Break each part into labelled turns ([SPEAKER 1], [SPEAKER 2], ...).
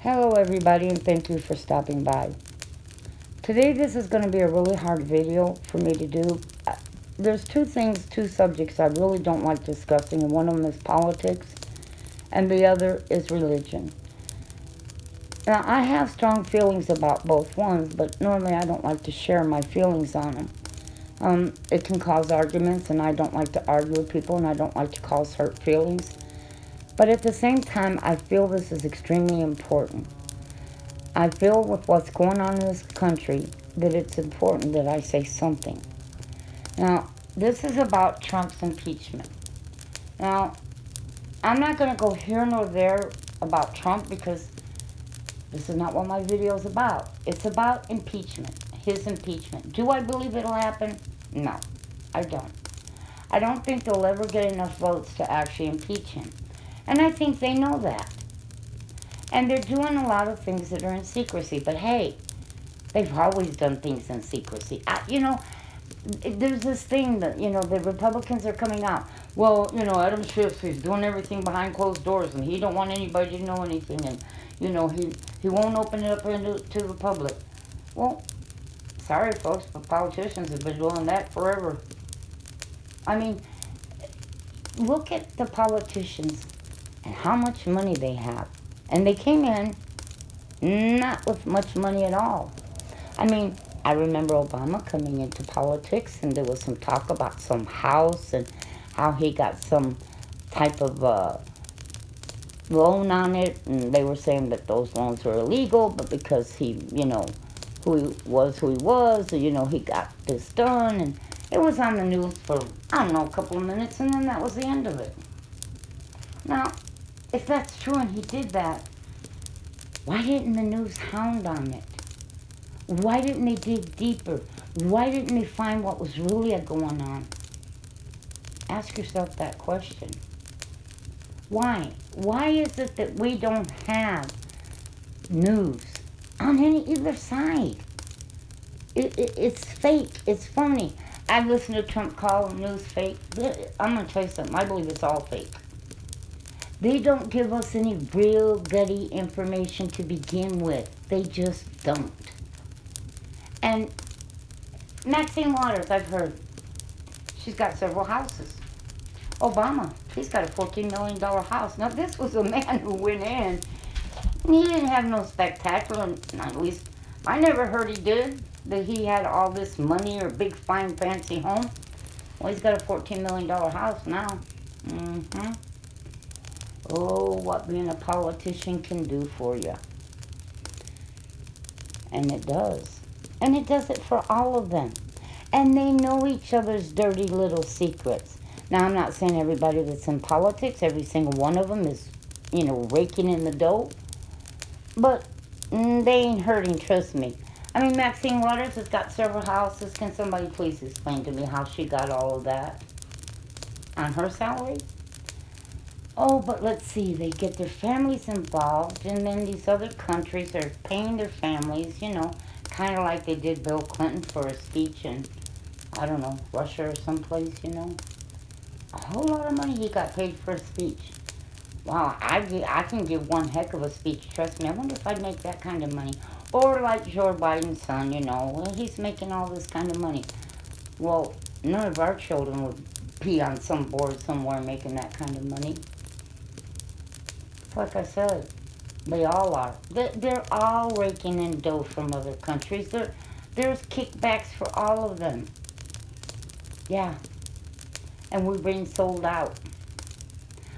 [SPEAKER 1] Hello everybody and thank you for stopping by. Today this is going to be a really hard video for me to do. There's two subjects I really don't like discussing, and one of them is politics and the other is religion. Now I have strong feelings about both ones, but normally I don't like to share my feelings on them. It can cause arguments, and I don't like to argue with people, and I don't like to cause hurt feelings. But at the same time, I feel this is extremely important. I feel with what's going on in this country that it's important that I say something. Now, this is about Trump's impeachment. Now, I'm not going to go here nor there about Trump because this is not what my video is about. It's about impeachment, his impeachment. Do I believe it'll happen? No, I don't. I don't think they'll ever get enough votes to actually impeach him. And I think they know that. And they're doing a lot of things that are in secrecy. But hey, they've always done things in secrecy. There's this thing that, the Republicans are coming out. Well, Adam Schiff, he's doing everything behind closed doors, and he don't want anybody to know anything, and, he won't open it up to the public. Well, sorry, folks, but politicians have been doing that forever. I mean, look at the politicians and how much money they have. And they came in not with much money at all. I mean, I remember Obama coming into politics, and there was some talk about some house and how he got some type of loan on it, and they were saying that those loans were illegal, but because he, who he was, he got this done, and it was on the news for, I don't know, a couple of minutes, and then that was the end of it. Now, if that's true and he did that, why didn't the news hound on it? Why didn't they dig deeper? Why didn't they find what was really going on? Ask yourself that question. Why? Why is it that we don't have news on either side? It's fake. It's phony. I've listened to Trump call news fake. I'm going to tell you something. I believe it's all fake. They don't give us any real gutty information to begin with. They just don't. And Maxine Waters, I've heard, she's got several houses. Obama, he's got a $14 million house. Now, this was a man who went in, and he didn't have no spectacular, at least I never heard he did, that he had all this money or big, fine, fancy home. Well, he's got a $14 million house now. Oh, what being a politician can do for you. And it does. And it does it for all of them. And they know each other's dirty little secrets. Now, I'm not saying everybody that's in politics, every single one of them is, raking in the dough. But they ain't hurting, trust me. I mean, Maxine Waters has got several houses. Can somebody please explain to me how she got all of that on her salary? Oh, but let's see, they get their families involved, and then these other countries are paying their families, kind of like they did Bill Clinton for a speech in, I don't know, Russia or someplace, A whole lot of money he got paid for a speech. Wow, I can give one heck of a speech, trust me. I wonder if I'd make that kind of money. Or like Joe Biden's son, he's making all this kind of money. Well, none of our children would be on some board somewhere making that kind of money. Like I said, they all are. They're all raking in dough from other countries. There's kickbacks for all of them. Yeah. And we're being sold out.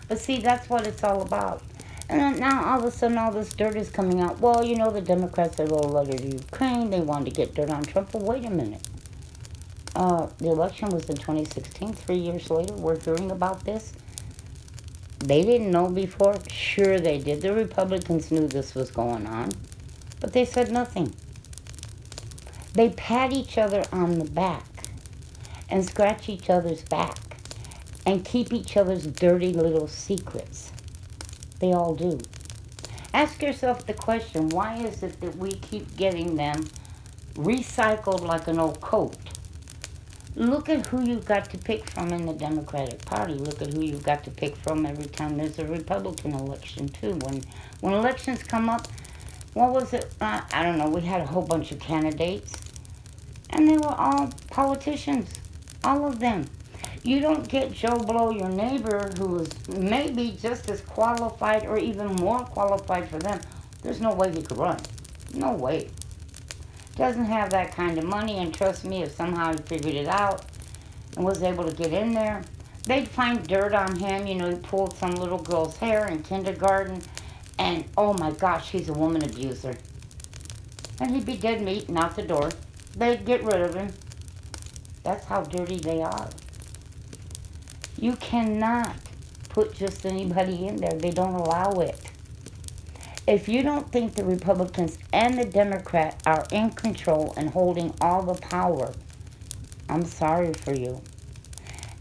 [SPEAKER 1] But see, that's what it's all about. And then now all of a sudden all this dirt is coming out. Well, the Democrats, they wrote a letter to Ukraine. They wanted to get dirt on Trump. Well, wait a minute. The election was in 2016. 3 years later, we're hearing about this. They didn't know before. Sure they did. The Republicans knew this was going on. But they said nothing. They pat each other on the back and scratch each other's back and keep each other's dirty little secrets. They all do. Ask yourself the question, why is it that we keep getting them recycled like an old coat? Look at who you've got to pick from in the Democratic Party. Look at who you've got to pick from every time there's a Republican election, too. When elections come up, what was it? I don't know. We had a whole bunch of candidates, and they were all politicians. All of them. You don't get Joe Blow, your neighbor, who is maybe just as qualified or even more qualified for them. There's no way he could run. No way. Doesn't have that kind of money, and trust me, if somehow he figured it out and was able to get in there, they'd find dirt on him. You know, he pulled some little girl's hair in kindergarten, and oh my gosh, he's a woman abuser. And he'd be dead meat and out the door. They'd get rid of him. That's how dirty they are. You cannot put just anybody in there. They don't allow it. If you don't think the Republicans and the Democrats are in control and holding all the power, I'm sorry for you.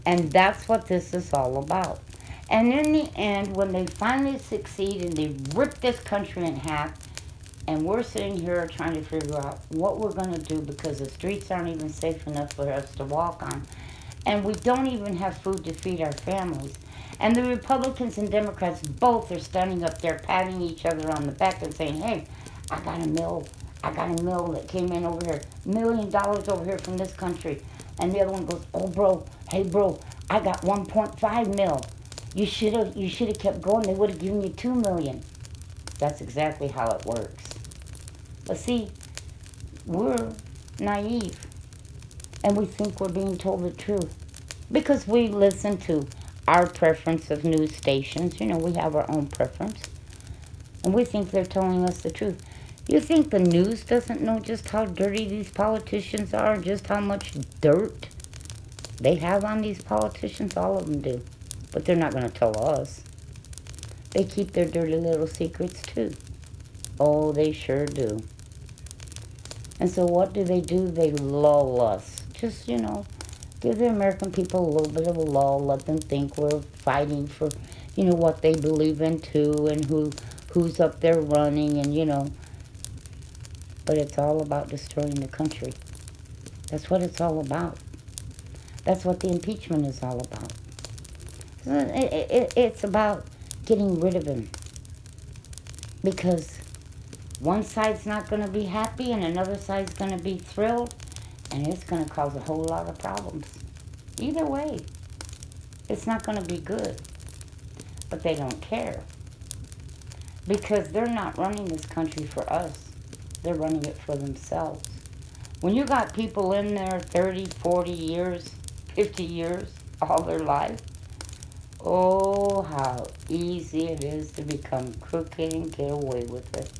[SPEAKER 1] And that's what this is all about. And in the end, when they finally succeed and they rip this country in half, and we're sitting here trying to figure out what we're going to do because the streets aren't even safe enough for us to walk on, and we don't even have food to feed our families. And the Republicans and Democrats both are standing up there patting each other on the back and saying, hey, I got a mill that came in over here, $1 million over here from this country. And the other one goes, oh bro, hey bro, I got 1.5 mil. You should have kept going. They would have given you 2 million. That's exactly how it works. But see, we're naive, and we think we're being told the truth because we listen to our preference of news stations. You know, we have our own preference, and we think they're telling us the truth. You think the news doesn't know just how dirty these politicians are, just how much dirt they have on these politicians? All of them do, but they're not going to tell us. They keep their dirty little secrets too. Oh, they sure do. And so what do? They lull us. Just, you know, give the American people a little bit of a lull. Let them think we're fighting for, you know, what they believe in too, and who's up there running, and, you know. But it's all about destroying the country. That's what it's all about. That's what the impeachment is all about. It's about getting rid of him. Because one side's not going to be happy and another side's going to be thrilled, and it's going to cause a whole lot of problems. Either way, it's not going to be good. But they don't care. Because they're not running this country for us. They're running it for themselves. When you got people in there 30, 40 years, 50 years, all their life, oh, how easy it is to become crooked and get away with it.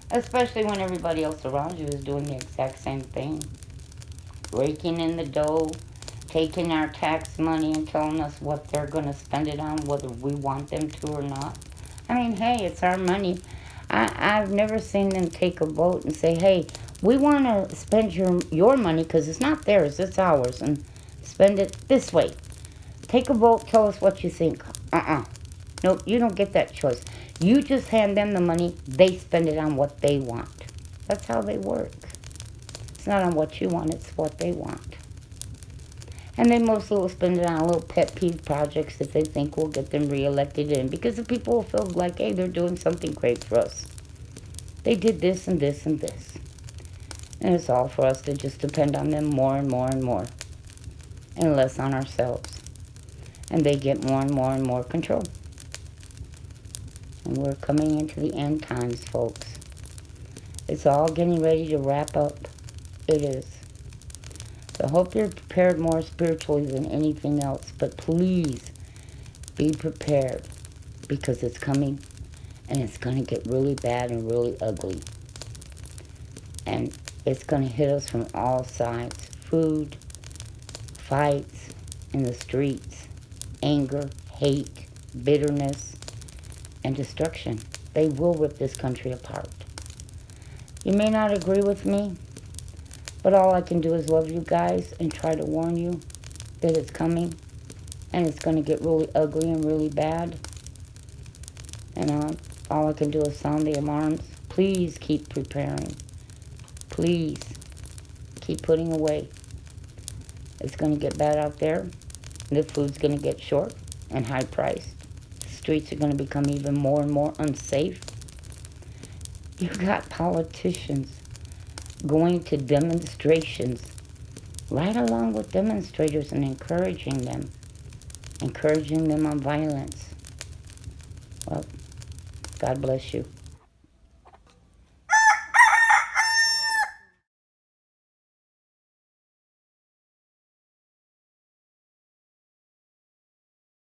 [SPEAKER 1] Especially when everybody else around you is doing the exact same thing. Raking in the dough, taking our tax money and telling us what they're going to spend it on, whether we want them to or not. I mean, hey, it's our money. I've never seen them take a vote and say, hey, we want to spend your money because it's not theirs, it's ours, and spend it this way. Take a vote, tell us what you think. No, you don't get that choice. You just hand them the money, they spend it on what they want. That's how they work. It's not on what you want, it's what they want. And they mostly will spend it on little pet peeve projects that they think will get them reelected in, because the people will feel like, hey, they're doing something great for us. They did this and this and this. And it's all for us to just depend on them more and more and more, and less on ourselves. And they get more and more and more control. And we're coming into the end times, folks. It's all getting ready to wrap up. It is. So I hope you're prepared more spiritually than anything else. But please be prepared, because it's coming, and it's going to get really bad and really ugly. And it's going to hit us from all sides. Food, fights in the streets, anger, hate, bitterness, and destruction. They will rip this country apart. You may not agree with me, but all I can do is love you guys and try to warn you that it's coming, and it's going to get really ugly and really bad. And all I can do is sound the alarms. Please keep preparing. Please keep putting away. It's going to get bad out there. The food's going to get short and high priced. The streets are going to become even more and more unsafe. You got politicians going to demonstrations right along with demonstrators and encouraging them on violence. Well, God bless you.